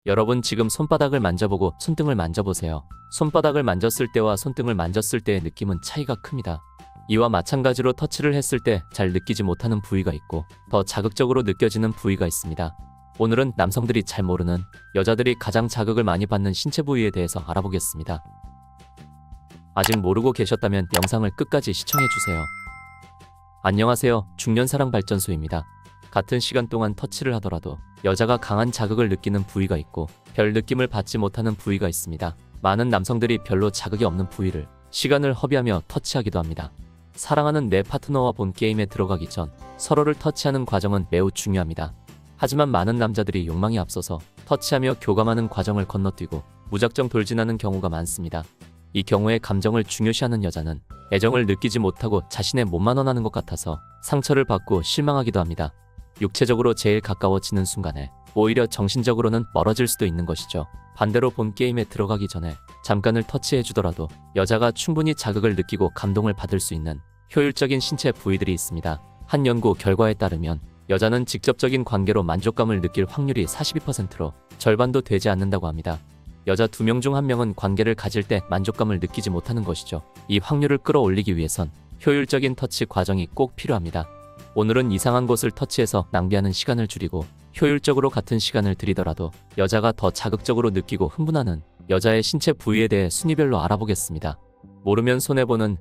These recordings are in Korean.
여러분 지금 손바닥을 만져보고 손등을 만져보세요. 손바닥을 만졌을 때와 손등을 만졌을 때의 느낌은 차이가 큽니다. 이와 마찬가지로 터치를 했을 때 잘 느끼지 못하는 부위가 있고 더 자극적으로 느껴지는 부위가 있습니다. 오늘은 남성들이 잘 모르는 여자들이 가장 자극을 많이 받는 신체 부위에 대해서 알아보겠습니다. 아직 모르고 계셨다면 영상을 끝까지 시청해주세요. 안녕하세요. 중년사랑발전소입니다. 같은 시간 동안 터치를 하더라도 여자가 강한 자극을 느끼는 부위가 있고 별 느낌을 받지 못하는 부위가 있습니다. 많은 남성들이 별로 자극이 없는 부위를 시간을 허비하며 터치하기도 합니다. 사랑하는 내 파트너와 본 게임에 들어가기 전 서로를 터치하는 과정은 매우 중요합니다. 하지만 많은 남자들이 욕망이 앞서서 터치하며 교감하는 과정을 건너뛰고 무작정 돌진하는 경우가 많습니다. 이 경우에 감정을 중요시하는 여자는 애정을 느끼지 못하고 자신의 몸만 원하는 것 같아서 상처를 받고 실망하기도 합니다. 육체적으로 제일 가까워지는 순간에 오히려 정신적으로는 멀어질 수도 있는 것이죠. 반대로 본 게임에 들어가기 전에 잠깐을 터치해주더라도 여자가 충분히 자극을 느끼고 감동을 받을 수 있는 효율적인 신체 부위들이 있습니다. 한 연구 결과에 따르면 여자는 직접적인 관계로 만족감을 느낄 확률이 42%로 절반도 되지 않는다고 합니다. 여자 2명 중 1명은 관계를 가질 때 만족감을 느끼지 못하는 것이죠. 이 확률을 끌어올리기 위해선 효율적인 터치 과정이 꼭 필요합니다. 오늘은 이상한 곳을 터치해서 낭비하는 시간을 줄이고 효율적으로 같은 시간을 들이더라도 여자가 더 자극적으로 느끼고 흥분하는 여자의 신체 부위에 대해 순위별로 알아보겠습니다. 모르면 손해보는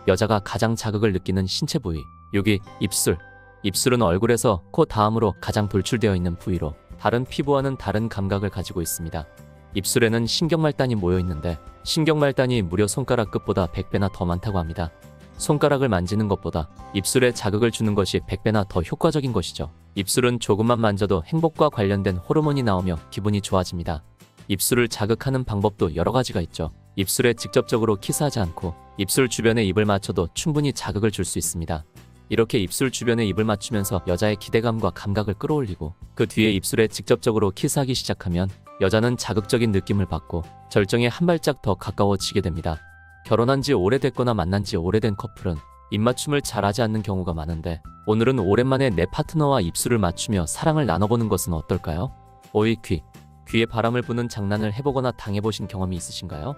여자가 가장 자극을 느끼는 신체 부위 6위 입술. 입술은 얼굴에서 코 다음으로 가장 돌출되어 있는 부위로 다른 피부와는 다른 감각을 가지고 있습니다. 입술에는 신경말단이 모여 있는데 신경말단이 무려 손가락 끝보다 100배나 더 많다고 합니다. 손가락을 만지는 것보다 입술에 자극을 주는 것이 100배나 더 효과적인 것이죠. 입술은 조금만 만져도 행복과 관련된 호르몬이 나오며 기분이 좋아집니다. 입술을 자극하는 방법도 여러 가지가 있죠. 입술에 직접적으로 키스하지 않고 입술 주변에 입을 맞춰도 충분히 자극을 줄 수 있습니다. 이렇게 입술 주변에 입을 맞추면서 여자의 기대감과 감각을 끌어올리고 그 뒤에 입술에 직접적으로 키스하기 시작하면 여자는 자극적인 느낌을 받고 절정에 한 발짝 더 가까워지게 됩니다. 결혼한 지 오래됐거나 만난 지 오래된 커플은 입맞춤을 잘하지 않는 경우가 많은데 오늘은 오랜만에 내 파트너와 입술을 맞추며 사랑을 나눠보는 것은 어떨까요? 5위 귀. 귀에 바람을 부는 장난을 해보거나 당해보신 경험이 있으신가요?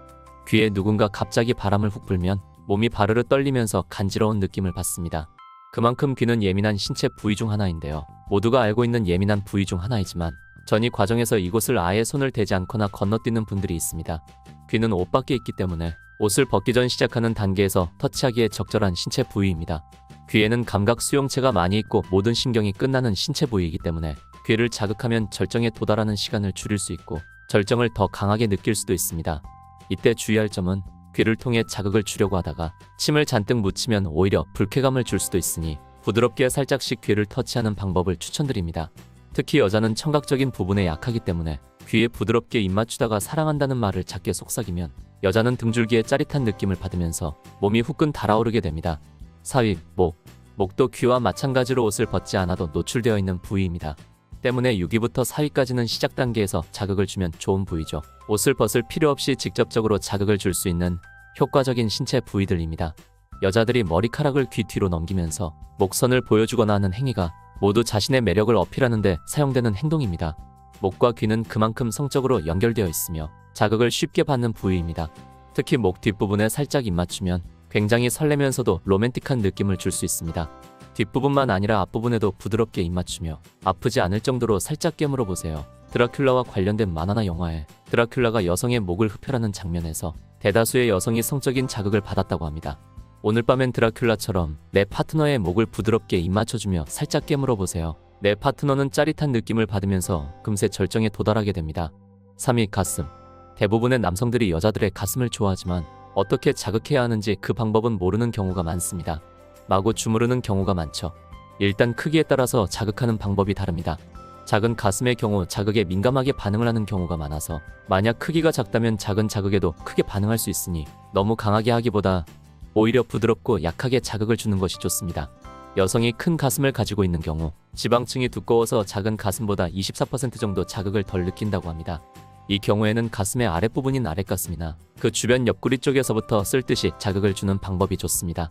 귀에 누군가 갑자기 바람을 훅 불면 몸이 바르르 떨리면서 간지러운 느낌을 받습니다. 그만큼 귀는 예민한 신체 부위 중 하나인데요. 모두가 알고 있는 예민한 부위 중 하나이지만 전 이 과정에서 이곳을 아예 손을 대지 않거나 건너뛰는 분들이 있습니다. 귀는 옷 밖에 있기 때문에 옷을 벗기 전 시작하는 단계에서 터치하기에 적절한 신체 부위입니다. 귀에는 감각 수용체가 많이 있고 모든 신경이 끝나는 신체 부위이기 때문에 귀를 자극하면 절정에 도달하는 시간을 줄일 수 있고 절정을 더 강하게 느낄 수도 있습니다. 이때 주의할 점은 귀를 통해 자극을 주려고 하다가 침을 잔뜩 묻히면 오히려 불쾌감을 줄 수도 있으니 부드럽게 살짝씩 귀를 터치하는 방법을 추천드립니다. 특히 여자는 청각적인 부분에 약하기 때문에 귀에 부드럽게 입 맞추다가 사랑한다는 말을 작게 속삭이면 여자는 등줄기에 짜릿한 느낌을 받으면서 몸이 후끈 달아오르게 됩니다. 4위 목. 목도 귀와 마찬가지로 옷을 벗지 않아도 노출되어 있는 부위입니다. 때문에 6위부터 4위까지는 시작 단계에서 자극을 주면 좋은 부위죠. 옷을 벗을 필요 없이 직접적으로 자극을 줄 수 있는 효과적인 신체 부위들입니다. 여자들이 머리카락을 귀 뒤로 넘기면서 목선을 보여주거나 하는 행위가 모두 자신의 매력을 어필하는 데 사용되는 행동입니다. 목과 귀는 그만큼 성적으로 연결되어 있으며 자극을 쉽게 받는 부위입니다. 특히 목 뒷부분에 살짝 입맞추면 굉장히 설레면서도 로맨틱한 느낌을 줄 수 있습니다. 뒷부분만 아니라 앞부분에도 부드럽게 입맞추며 아프지 않을 정도로 살짝 깨물어 보세요. 드라큘라와 관련된 만화나 영화에 드라큘라가 여성의 목을 흡혈하는 장면에서 대다수의 여성이 성적인 자극을 받았다고 합니다. 오늘 밤엔 드라큘라처럼 내 파트너의 목을 부드럽게 입맞춰주며 살짝 깨물어 보세요. 내 파트너는 짜릿한 느낌을 받으면서 금세 절정에 도달하게 됩니다. 3위 가슴. 대부분의 남성들이 여자들의 가슴을 좋아하지만 어떻게 자극해야 하는지 그 방법은 모르는 경우가 많습니다. 마구 주무르는 경우가 많죠. 일단 크기에 따라서 자극하는 방법이 다릅니다. 작은 가슴의 경우 자극에 민감하게 반응을 하는 경우가 많아서 만약 크기가 작다면 작은 자극에도 크게 반응할 수 있으니 너무 강하게 하기보다 오히려 부드럽고 약하게 자극을 주는 것이 좋습니다. 여성이 큰 가슴을 가지고 있는 경우 지방층이 두꺼워서 작은 가슴보다 24% 정도 자극을 덜 느낀다고 합니다. 이 경우에는 가슴의 아랫부분인 아랫가슴이나 그 주변 옆구리 쪽에서부터 쓸듯이 자극을 주는 방법이 좋습니다.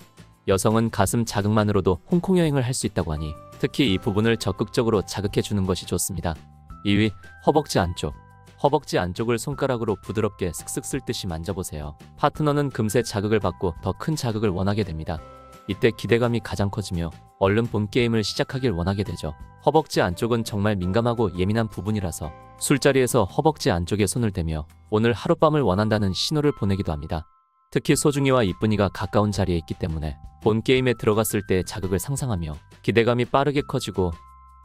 여성은 가슴 자극만으로도 홍콩 여행을 할 수 있다고 하니 특히 이 부분을 적극적으로 자극해 주는 것이 좋습니다. 2위 허벅지 안쪽. 허벅지 안쪽을 손가락으로 부드럽게 슥슥 쓸듯이 만져보세요. 파트너는 금세 자극을 받고 더 큰 자극을 원하게 됩니다. 이때 기대감이 가장 커지며 얼른 본 게임을 시작하길 원하게 되죠. 허벅지 안쪽은 정말 민감하고 예민한 부분이라서 술자리에서 허벅지 안쪽에 손을 대며 오늘 하룻밤을 원한다는 신호를 보내기도 합니다. 특히 소중이와 이쁜이가 가까운 자리에 있기 때문에 본 게임에 들어갔을 때의 자극을 상상하며 기대감이 빠르게 커지고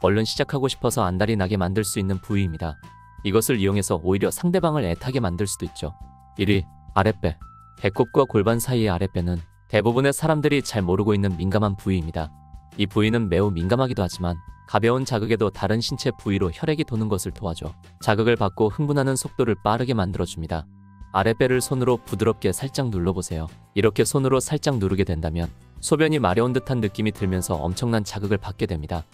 얼른 시작하고 싶어서 안달이 나게 만들 수 있는 부위입니다. 이것을 이용해서 오히려 상대방을 애타게 만들 수도 있죠. 1위, 아랫배. 배꼽과 골반 사이의 아랫배는 대부분의 사람들이 잘 모르고 있는 민감한 부위입니다. 이 부위는 매우 민감하기도 하지만 가벼운 자극에도 다른 신체 부위로 혈액이 도는 것을 도와줘 자극을 받고 흥분하는 속도를 빠르게 만들어줍니다. 아랫배를 손으로 부드럽게 살짝 눌러보세요. 이렇게 손으로 살짝 누르게 된다면 소변이 마려운 듯한 느낌이 들면서 엄청난 자극을 받게 됩니다.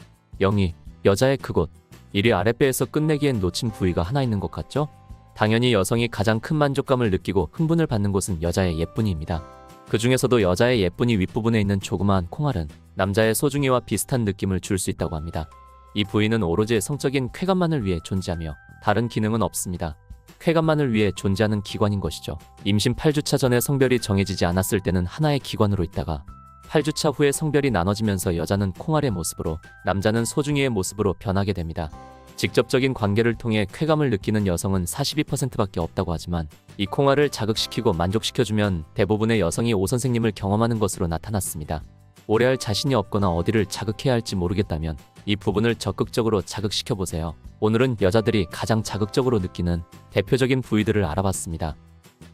0위, 여자의 그곳. 1위 아랫배에서 끝내기엔 놓친 부위가 하나 있는 것 같죠? 당연히 여성이 가장 큰 만족감을 느끼고 흥분을 받는 곳은 여자의 예쁜이입니다. 그 중에서도 여자의 예쁜이 윗부분에 있는 조그마한 콩알은 남자의 소중이와 비슷한 느낌을 줄 수 있다고 합니다. 이 부위는 오로지 성적인 쾌감만을 위해 존재하며 다른 기능은 없습니다. 쾌감만을 위해 존재하는 기관인 것이죠. 임신 8주차 전에 성별이 정해지지 않았을 때는 하나의 기관으로 있다가 8주차 후에 성별이 나눠지면서 여자는 콩알의 모습으로 남자는 소중이의 모습으로 변하게 됩니다. 직접적인 관계를 통해 쾌감을 느끼는 여성은 42%밖에 없다고 하지만 이 콩알을 자극시키고 만족시켜주면 대부분의 여성이 오 선생님을 경험하는 것으로 나타났습니다. 오래 할 자신이 없거나 어디를 자극해야 할지 모르겠다면 이 부분을 적극적으로 자극시켜보세요. 오늘은 여자들이 가장 자극적으로 느끼는 대표적인 부위들을 알아봤습니다.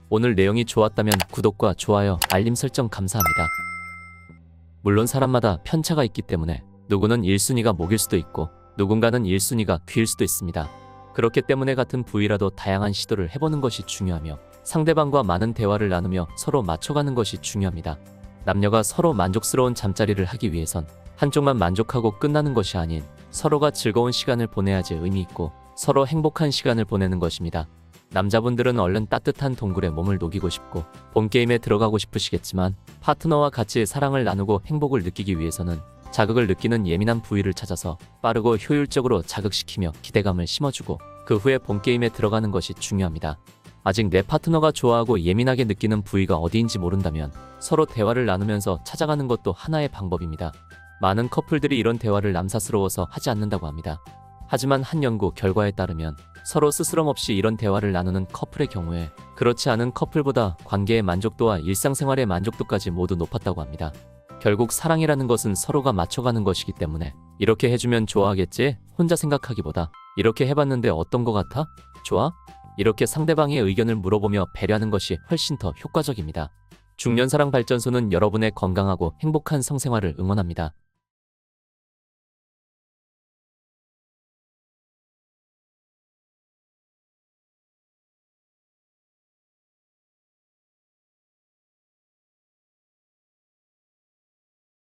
오늘 내용이 좋았다면 구독과 좋아요, 알림 설정 감사합니다. 물론 사람마다 편차가 있기 때문에 누구는 1순위가 목일 수도 있고 누군가는 1순위가 귀일 수도 있습니다. 그렇기 때문에 같은 부위라도 다양한 시도를 해보는 것이 중요하며 상대방과 많은 대화를 나누며 서로 맞춰가는 것이 중요합니다. 남녀가 서로 만족스러운 잠자리를 하기 위해선 한쪽만 만족하고 끝나는 것이 아닌 서로가 즐거운 시간을 보내야지 의미 있고 서로 행복한 시간을 보내는 것입니다. 남자분들은 얼른 따뜻한 동굴에 몸을 녹이고 싶고 본 게임에 들어가고 싶으시겠지만 파트너와 같이 사랑을 나누고 행복을 느끼기 위해서는 자극을 느끼는 예민한 부위를 찾아서 빠르고 효율적으로 자극시키며 기대감을 심어주고 그 후에 본게임에 들어가는 것이 중요합니다. 아직 내 파트너가 좋아하고 예민하게 느끼는 부위가 어디인지 모른다면 서로 대화를 나누면서 찾아가는 것도 하나의 방법입니다. 많은 커플들이 이런 대화를 남사스러워서 하지 않는다고 합니다. 하지만 한 연구 결과에 따르면 서로 스스럼 없이 이런 대화를 나누는 커플의 경우에 그렇지 않은 커플보다 관계의 만족도와 일상생활의 만족도까지 모두 높았다고 합니다. 결국 사랑이라는 것은 서로가 맞춰가는 것이기 때문에 이렇게 해주면 좋아하겠지? 혼자 생각하기보다 이렇게 해봤는데 어떤 거 같아? 좋아? 이렇게 상대방의 의견을 물어보며 배려하는 것이 훨씬 더 효과적입니다. 중년사랑발전소는 여러분의 건강하고 행복한 성생활을 응원합니다.